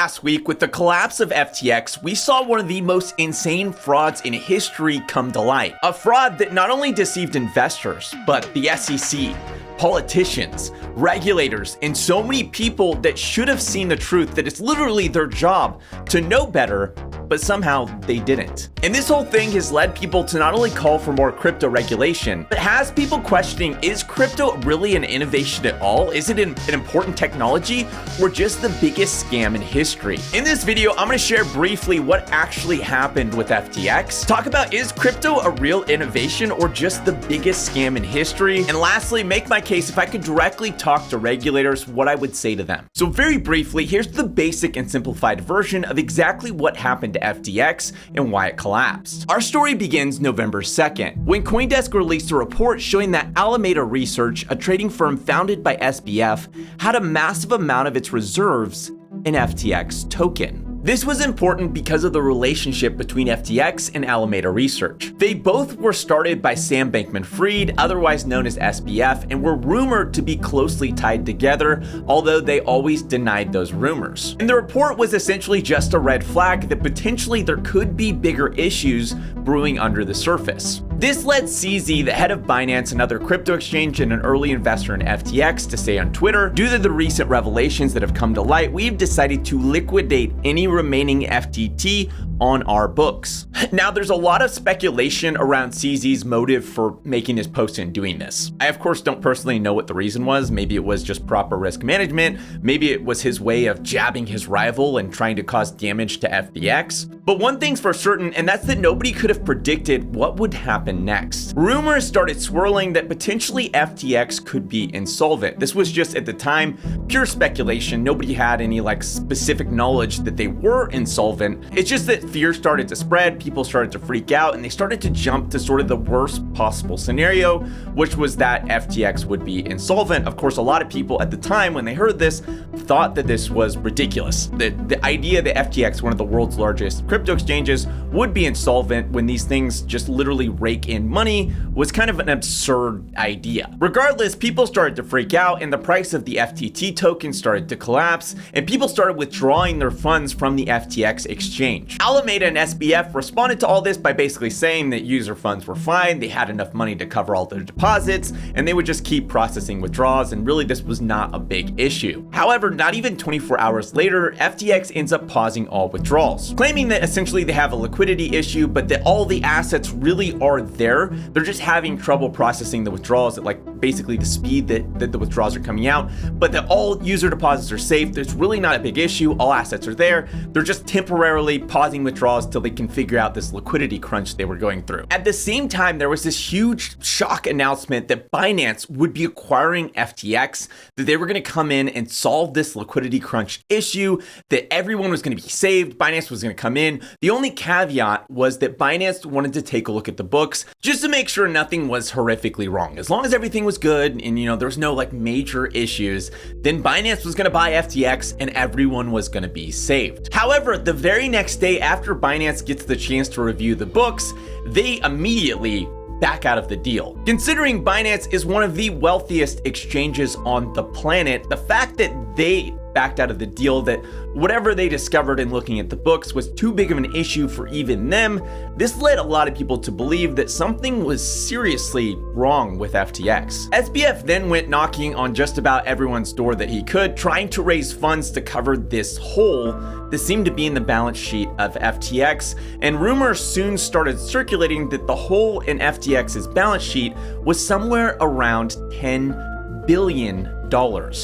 last week, with the collapse of FTX, we saw one of the most insane frauds in history come to light. A fraud that not only deceived investors, but the SEC, politicians, regulators, and so many people that should have seen the truth that it's literally their job to know better, but somehow they didn't. And this whole thing has led people to not only call for more crypto regulation, but has people questioning, is crypto really an innovation at all? Is it an important technology, or just the biggest scam in history? In this video, I'm gonna share briefly what actually happened with FTX, talk about, is crypto a real innovation or just the biggest scam in history? And lastly, make my case if I could directly talk to regulators, what I would say to them. So very briefly, here's the basic and simplified version of exactly what happened to FTX and why it collapsed. Our story begins November 2nd, when CoinDesk released a report showing that Alameda Research, a trading firm founded by SBF, had a massive amount of its reserves in FTX token. This was important because of the relationship between FTX and Alameda Research. They both were started by Sam Bankman-Fried, otherwise known as SBF, and were rumored to be closely tied together, although they always denied those rumors. And the report was essentially just a red flag that potentially there could be bigger issues brewing under the surface. This led CZ, the head of Binance, another crypto exchange and an early investor in FTX, to say on Twitter, "Due to the recent revelations that have come to light, we've decided to liquidate any remaining FTT on our books." Now, there's a lot of speculation around CZ's motive for making this post and doing this. I, of course, don't personally know what the reason was. Maybe it was just proper risk management. Maybe it was his way of jabbing his rival and trying to cause damage to FTX. But one thing's for certain, and that's that nobody could have predicted what would happen next. Rumors started swirling that potentially FTX could be insolvent. This was just, at the time, pure speculation. Nobody had any specific knowledge that they were insolvent. It's just that fear started to spread, people started to freak out, and they started to jump to sort of the worst possible scenario, which was that FTX would be insolvent. Of course, a lot of people at the time, when they heard this, thought that this was ridiculous. The idea that FTX, one of the world's largest crypto exchanges, would be insolvent when these things just literally rake in money was kind of an absurd idea. Regardless, people started to freak out, and the price of the FTT token started to collapse, and people started withdrawing their funds from the FTX exchange. Alameda and SBF responded to all this by basically saying that user funds were fine, they had enough money to cover all their deposits, and they would just keep processing withdrawals, and really this was not a big issue. However, not even 24 hours later, FTX ends up pausing all withdrawals, claiming that essentially they have a liquidity issue, but that all the assets really are there. They're just having trouble processing the withdrawals at basically the speed that the withdrawals are coming out, but that all user deposits are safe. There's really not a big issue. All assets are there. They're just temporarily pausing withdrawals till they can figure out this liquidity crunch they were going through. At the same time, there was this huge shock announcement that Binance would be acquiring FTX, that they were going to come in and solve this liquidity crunch issue, that everyone was going to be saved. Binance was going to come in. The only caveat was that Binance wanted to take a look at the books just to make sure nothing was horrifically wrong. As long as everything was good and there was no major issues, then Binance was going to buy FTX and everyone was going to be saved. However, the very next day after Binance gets the chance to review the books, they immediately back out of the deal. Considering Binance is one of the wealthiest exchanges on the planet, the fact that they backed out of the deal, that whatever they discovered in looking at the books was too big of an issue for even them, this led a lot of people to believe that something was seriously wrong with FTX. SBF then went knocking on just about everyone's door that he could, trying to raise funds to cover this hole that seemed to be in the balance sheet of FTX, and rumors soon started circulating that the hole in FTX's balance sheet was somewhere around $10 billion.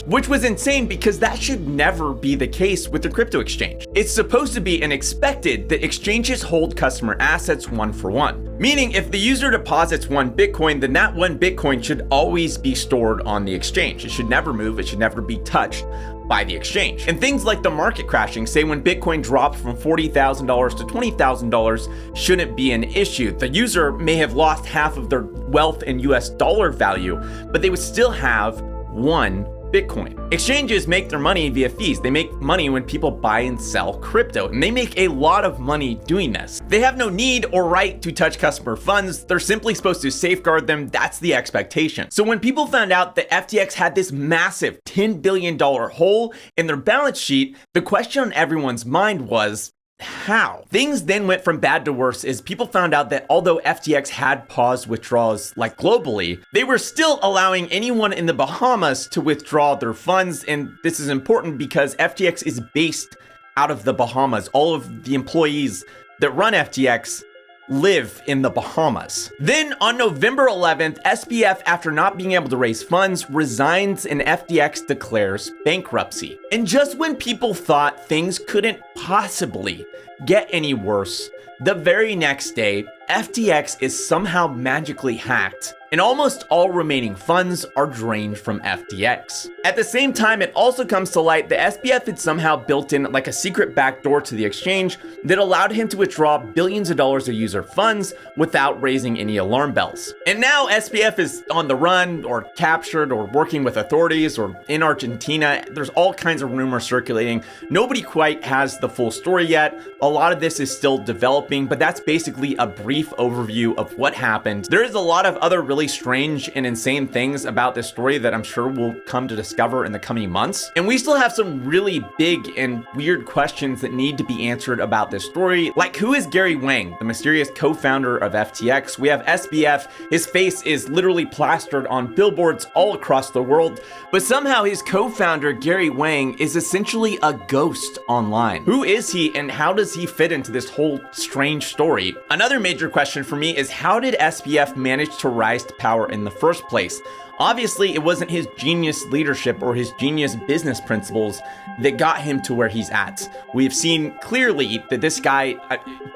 Which was insane because that should never be the case with a crypto exchange. It's supposed to be and expected that exchanges hold customer assets one for one. Meaning if the user deposits one Bitcoin, then that one Bitcoin should always be stored on the exchange. It should never move, it should never be touched by the exchange. And things like the market crashing, say when Bitcoin dropped from $40,000 to $20,000, shouldn't be an issue. The user may have lost half of their wealth in US dollar value, but they would still have one Bitcoin. Exchanges make their money via fees. They make money when people buy and sell crypto, and they make a lot of money doing this. They have no need or right to touch customer funds. They're simply supposed to safeguard them. That's the expectation. So when people found out that FTX had this massive $10 billion hole in their balance sheet, the question on everyone's mind was, how? Things then went from bad to worse as people found out that although FTX had paused withdrawals like globally, they were still allowing anyone in the Bahamas to withdraw their funds. And this is important because FTX is based out of the Bahamas. All of the employees that run FTX live in the Bahamas. Then on November 11th, SBF, after not being able to raise funds, resigns and FTX declares bankruptcy. And just when people thought things couldn't possibly get any worse, the very next day, FTX is somehow magically hacked and almost all remaining funds are drained from FTX. At the same time, it also comes to light that SBF had somehow built in like a secret backdoor to the exchange that allowed him to withdraw billions of dollars of user funds without raising any alarm bells. And now SBF is on the run or captured or working with authorities or in Argentina. There's all kinds of rumors circulating. Nobody quite has the full story yet. A lot of this is still developing, but that's basically a brief overview of what happened. There is a lot of other really strange and insane things about this story that I'm sure we'll come to discover in the coming months. And we still have some really big and weird questions that need to be answered about this story. Like, who is Gary Wang, the mysterious co-founder of FTX? We have SBF. His face is literally plastered on billboards all across the world, but somehow his co-founder, Gary Wang, is essentially a ghost online. Who is he and how does he fit into this whole strange story? Another major question for me is, how did SBF manage to rise to power in the first place? Obviously, it wasn't his genius leadership or his genius business principles that got him to where he's at. We've seen clearly that this guy,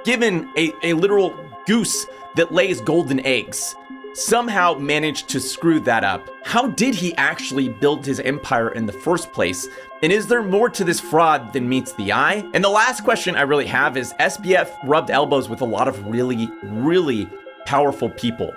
given a literal goose that lays golden eggs, somehow managed to screw that up. How did he actually build his empire in the first place? And is there more to this fraud than meets the eye? And the last question I really have is, SBF rubbed elbows with a lot of really, really powerful people.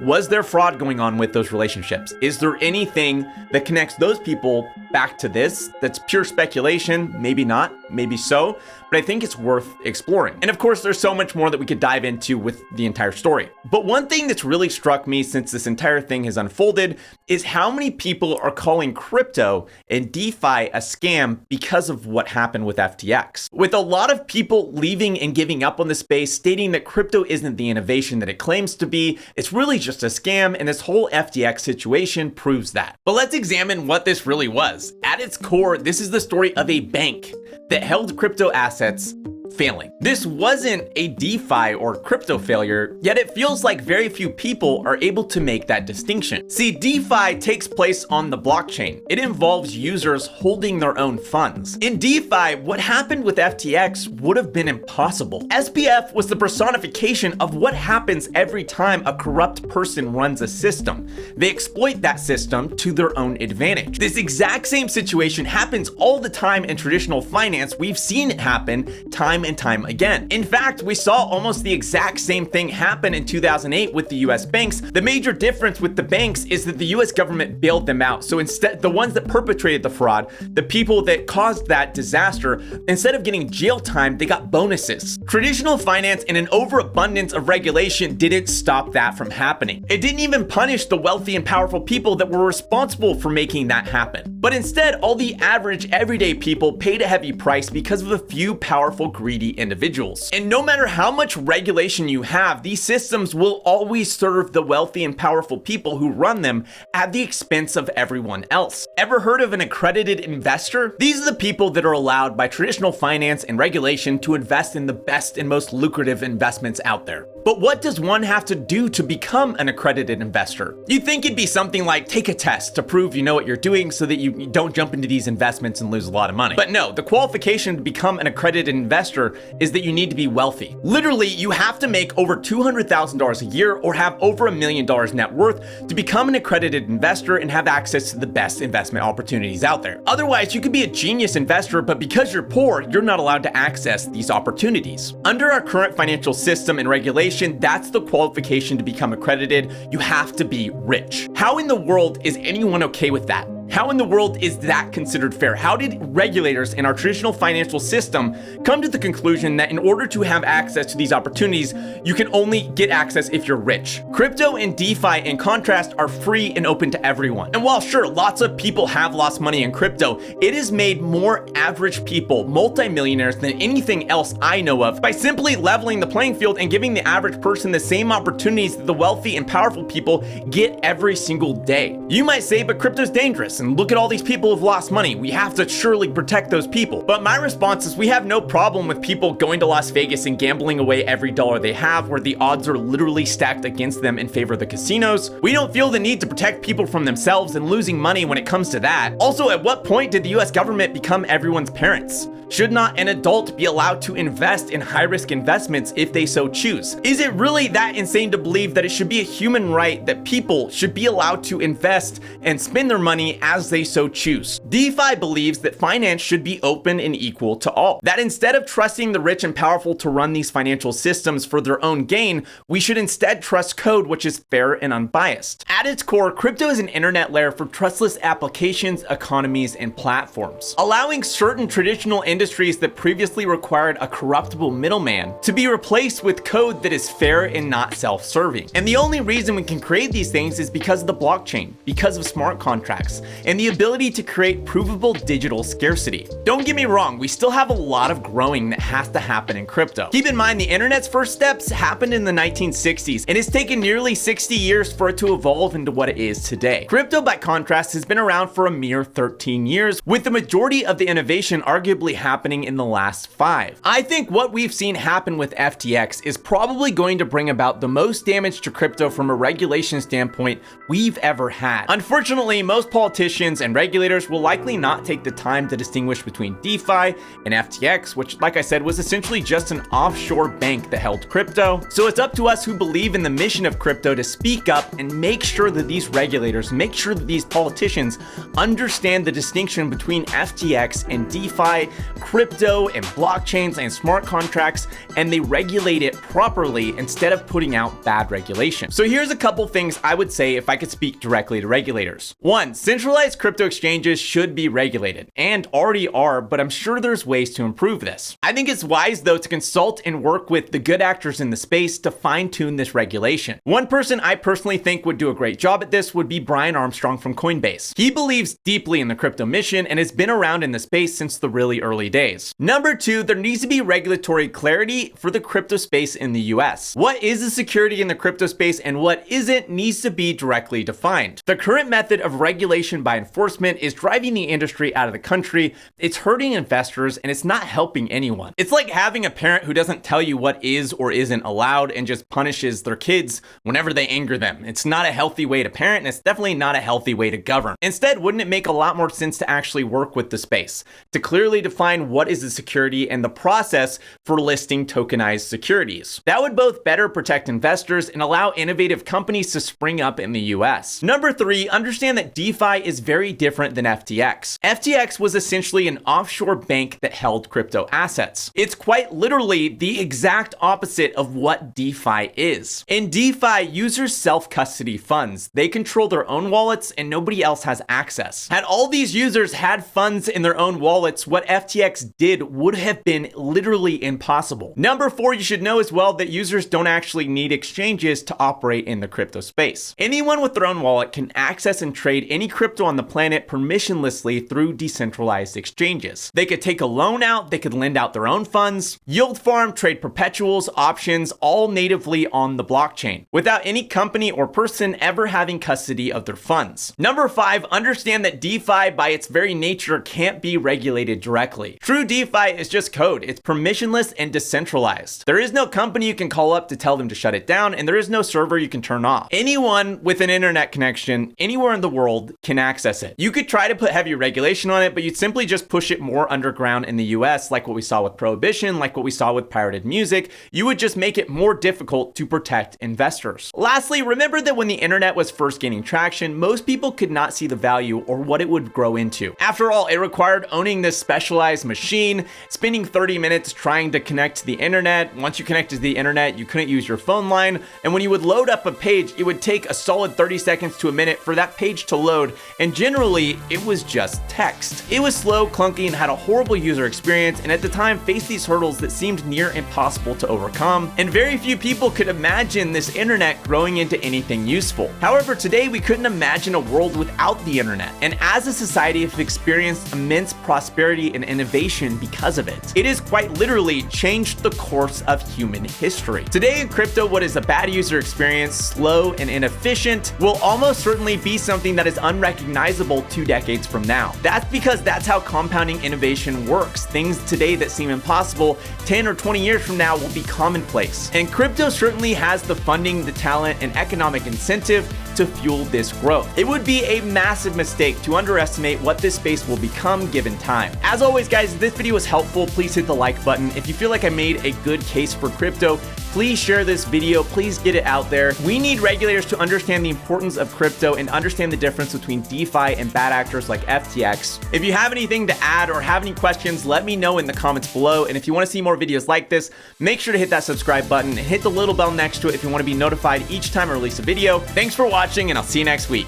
Was there fraud going on with those relationships? Is there anything that connects those people back to this that's pure speculation? Maybe not, maybe so, but I think it's worth exploring. And of course, there's so much more that we could dive into with the entire story. But one thing that's really struck me since this entire thing has unfolded is how many people are calling crypto and DeFi a scam because of what happened with FTX. With a lot of people leaving and giving up on the space, stating that crypto isn't the innovation that it claims to be, it's really just a scam, and this whole FTX situation proves that. But let's examine what this really was. At its core, this is the story of a bank that held crypto assets failing. This wasn't a DeFi or crypto failure, yet it feels like very few people are able to make that distinction. See, DeFi takes place on the blockchain. It involves users holding their own funds. In DeFi, what happened with FTX would have been impossible. SBF was the personification of what happens every time a corrupt person runs a system. They exploit that system to their own advantage. This exact same situation happens all the time in traditional finance. We've seen it happen time and time again. In fact, we saw almost the exact same thing happen in 2008 with the US banks. The major difference with the banks is that the US government bailed them out. So instead, the ones that perpetrated the fraud, the people that caused that disaster, instead of getting jail time, they got bonuses. Traditional finance and an overabundance of regulation didn't stop that from happening. It didn't even punish the wealthy and powerful people that were responsible for making that happen. But instead, all the average everyday people paid a heavy price because of a few powerful, greedy individuals. And no matter how much regulation you have, these systems will always serve the wealthy and powerful people who run them at the expense of everyone else. Ever heard of an accredited investor? These are the people that are allowed by traditional finance and regulation to invest in the best and most lucrative investments out there. But what does one have to do to become an accredited investor? You'd think it'd be something like take a test to prove you know what you're doing so that you don't jump into these investments and lose a lot of money. But no, the qualification to become an accredited investor is that you need to be wealthy. Literally, you have to make over $200,000 a year or have over $1 million net worth to become an accredited investor and have access to the best investment opportunities out there. Otherwise, you could be a genius investor, but because you're poor, you're not allowed to access these opportunities. Under our current financial system and regulation, that's the qualification to become accredited. You have to be rich. How in the world is anyone okay with that? How in the world is that considered fair? How did regulators in our traditional financial system come to the conclusion that in order to have access to these opportunities, you can only get access if you're rich? Crypto and DeFi, in contrast, are free and open to everyone. And while sure, lots of people have lost money in crypto, it has made more average people multimillionaires than anything else I know of by simply leveling the playing field and giving the average person the same opportunities that the wealthy and powerful people get every single day. You might say, but crypto's dangerous, and look at all these people who've lost money. We have to surely protect those people. But my response is we have no problem with people going to Las Vegas and gambling away every dollar they have, where the odds are literally stacked against them in favor of the casinos. We don't feel the need to protect people from themselves and losing money when it comes to that. Also, at what point did the US government become everyone's parents? Should not an adult be allowed to invest in high-risk investments if they so choose? Is it really that insane to believe that it should be a human right that people should be allowed to invest and spend their money as they so choose? DeFi believes that finance should be open and equal to all. That instead of trusting the rich and powerful to run these financial systems for their own gain, we should instead trust code which is fair and unbiased. At its core, crypto is an internet layer for trustless applications, economies, and platforms, allowing certain traditional industries that previously required a corruptible middleman to be replaced with code that is fair and not self-serving. And the only reason we can create these things is because of the blockchain, because of smart contracts, and the ability to create provable digital scarcity. Don't get me wrong, we still have a lot of growing that has to happen in crypto. Keep in mind, the internet's first steps happened in the 1960s, and it's taken nearly 60 years for it to evolve into what it is today. Crypto, by contrast, has been around for a mere 13 years, with the majority of the innovation arguably happening in the last 5. I think what we've seen happen with FTX is probably going to bring about the most damage to crypto from a regulation standpoint we've ever had. Unfortunately, most politicians and regulators will likely not take the time to distinguish between DeFi and FTX, which, like I said, was essentially just an offshore bank that held crypto. So it's up to us who believe in the mission of crypto to speak up and make sure that these regulators, make sure that these politicians understand the distinction between FTX and DeFi, crypto and blockchains and smart contracts, and they regulate it properly instead of putting out bad regulation. So here's a couple things I would say if I could speak directly to regulators. 1, centralized crypto exchanges should be regulated, and already are, but I'm sure there's ways to improve this. I think it's wise though to consult and work with the good actors in the space to fine-tune this regulation. One person I personally think would do a great job at this would be Brian Armstrong from Coinbase. He believes deeply in the crypto mission and has been around in the space since the really early days. Number 2, there needs to be regulatory clarity for the crypto space in the US. What is the security in the crypto space and what isn't needs to be directly defined. The current method of regulation by enforcement is driving the industry out of the country, it's hurting investors, and it's not helping anyone. It's like having a parent who doesn't tell you what is or isn't allowed and just punishes their kids whenever they anger them. It's not a healthy way to parent, and it's definitely not a healthy way to govern. Instead, wouldn't it make a lot more sense to actually work with the space, to clearly define what is the security and the process for listing tokenized securities? That would both better protect investors and allow innovative companies to spring up in the US. Number 3, understand that DeFi is very different than FTX. FTX was essentially an offshore bank that held crypto assets. It's quite literally the exact opposite of what DeFi is. In DeFi, users self-custody funds. They control their own wallets and nobody else has access. Had all these users had funds in their own wallets, what FTX did would have been literally impossible. Number 4, you should know as well that users don't actually need exchanges to operate in the crypto space. Anyone with their own wallet can access and trade any crypto on the planet permissionlessly through decentralized exchanges. They could take a loan out, they could lend out their own funds, yield farm, trade perpetuals, options, all natively on the blockchain, without any company or person ever having custody of their funds. Number 5, understand that DeFi by its very nature can't be regulated directly. True DeFi is just code. It's permissionless and decentralized. There is no company you can call up to tell them to shut it down, and there is no server you can turn off. Anyone with an internet connection anywhere in the world can access it. You could try to put heavy regulation on it, but you'd simply just push it more underground in the US, like what we saw with prohibition, like what we saw with pirated music. You would just make it more difficult to protect investors. Lastly, remember that when the internet was first gaining traction, most people could not see the value or what it would grow into. After all, it required owning this specialized machine, spending 30 minutes trying to connect to the internet. Once you connected to the internet, you couldn't use your phone line, and when you would load up a page, it would take a solid 30 seconds to a minute for that page to load, and generally, it was just text. It was slow, clunky, and had a horrible user experience, and at the time faced these hurdles that seemed near impossible to overcome, and very few people could imagine this internet growing into anything useful. However, today we couldn't imagine a world without the internet, and as a society have experienced immense prosperity and innovation because of it. It has quite literally changed the course of human history. Today in crypto, what is a bad user experience, slow and inefficient, will almost certainly be something that is unrecognizable 2 decades from now. That's because that's how compounding innovation works. Things today that seem impossible 10 or 20 years from now will be commonplace. And crypto certainly has the funding, the talent, and economic incentive to fuel this growth. It would be a massive mistake to underestimate what this space will become given time. As always, guys, if this video was helpful, please hit the like button. If you feel like I made a good case for crypto, please share this video. Please get it out there. We need regulators to understand the importance of crypto and understand the difference between DeFi and bad actors like FTX. If you have anything to add or have any questions, let me know in the comments below. And if you want to see more videos like this, make sure to hit that subscribe button and hit the little bell next to it if you want to be notified each time I release a video. Thanks for watching, and I'll see you next week.